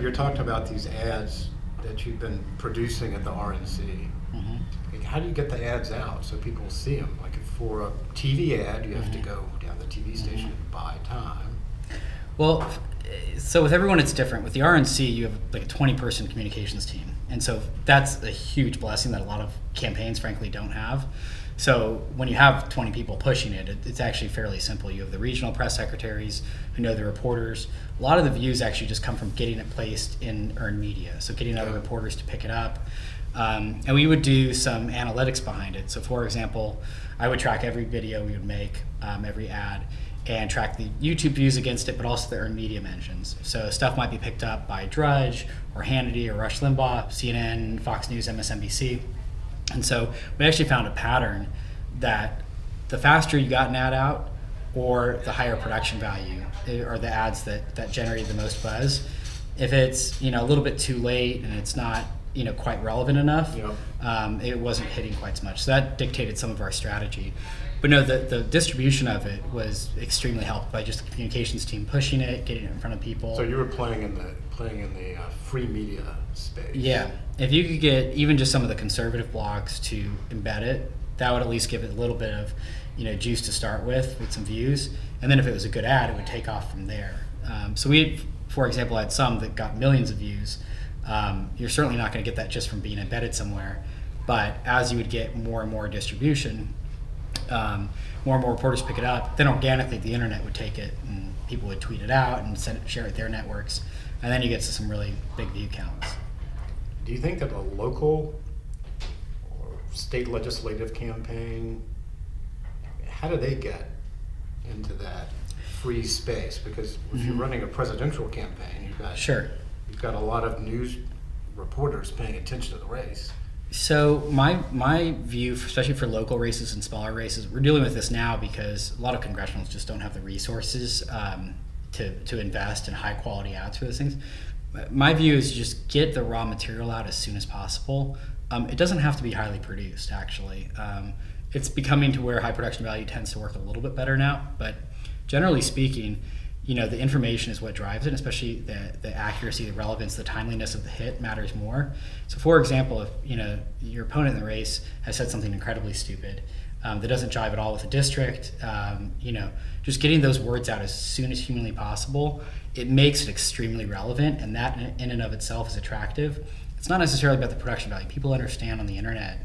you're talking about these ads that you've been producing at the RNC. Mm-hmm. Like, how do you get the ads out so people see them? Like for a TV ad, you have Mm-hmm. to go down the TV station and buy time. Well, so with everyone it's different. With the RNC, you have like a 20-person communications team. And so that's a huge blessing that a lot of campaigns frankly don't have. So when you have 20 people pushing it, it's actually fairly simple. You have the regional press secretaries who know the reporters. A lot of the views actually just come from getting it placed in earned media. So getting other reporters to pick it up. And we would do some analytics behind it. So for example, I would track every video we would make, every ad, and track the YouTube views against it, but also the earned media mentions. So stuff might be picked up by Drudge or Hannity or Rush Limbaugh, CNN, Fox News, MSNBC. And so we actually found a pattern that the faster you got an ad out, or the higher production value, or the ads that generate the most buzz. If it's a little bit too late and it's not quite relevant enough, it wasn't hitting quite as much. So that dictated some of our strategy. But no, the distribution of it was extremely helped by just the communications team pushing it, getting it in front of people. So you were playing in the free media space. Yeah, if you could get even just some of the conservative blogs to embed it, that would at least give it a little bit of juice to start with some views. And then if it was a good ad, it would take off from there. So we, for example, had some that got millions of views. You're certainly not going to get that just from being embedded somewhere. But as you would get more and more distribution, more and more reporters pick it up, then organically the internet would take it and people would tweet it out and share it their networks. And then you get to some really big view counts. Do you think that a local or state legislative campaign, how do they get into that free space? Because if you're running a presidential campaign, you've got a lot of news reporters paying attention to the race. So my view, especially for local races and smaller races, we're dealing with this now because a lot of congressionals just don't have the resources to invest in high quality ads for those things. My view is just get the raw material out as soon as possible. It doesn't have to be highly produced, actually. It's becoming to where high production value tends to work a little bit better now, but generally speaking, the information is what drives it, especially the accuracy, the relevance, the timeliness of the hit matters more. So for example, if your opponent in the race has said something incredibly stupid that doesn't jive at all with the district, just getting those words out as soon as humanly possible, it makes it extremely relevant, and that in and of itself is attractive. It's not necessarily about the production value. People understand on the internet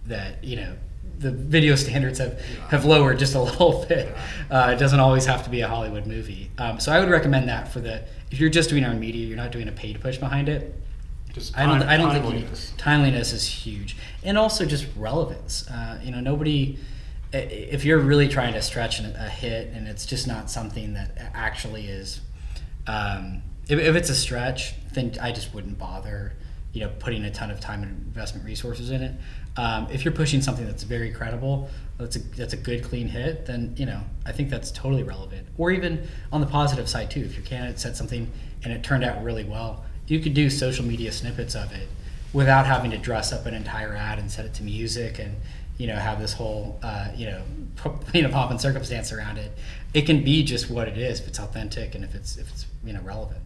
that the video standards have lowered just a little bit. It doesn't always have to be a Hollywood movie. So I would recommend that if you're just doing earned media, you're not doing a paid push behind it. I don't think you need timeliness is huge, and also just relevance. Nobody. If you're really trying to stretch a hit and it's just not something that actually is, if it's a stretch, then I just wouldn't bother putting a ton of time and investment resources in it. If you're pushing something that's very credible, that's a good clean hit, then I think that's totally relevant. Or even on the positive side too, if your candidate said something and it turned out really well, you could do social media snippets of it without having to dress up an entire ad and set it to music and have this whole pomp and circumstance around it. It can be just what it is if it's authentic and if it's relevant.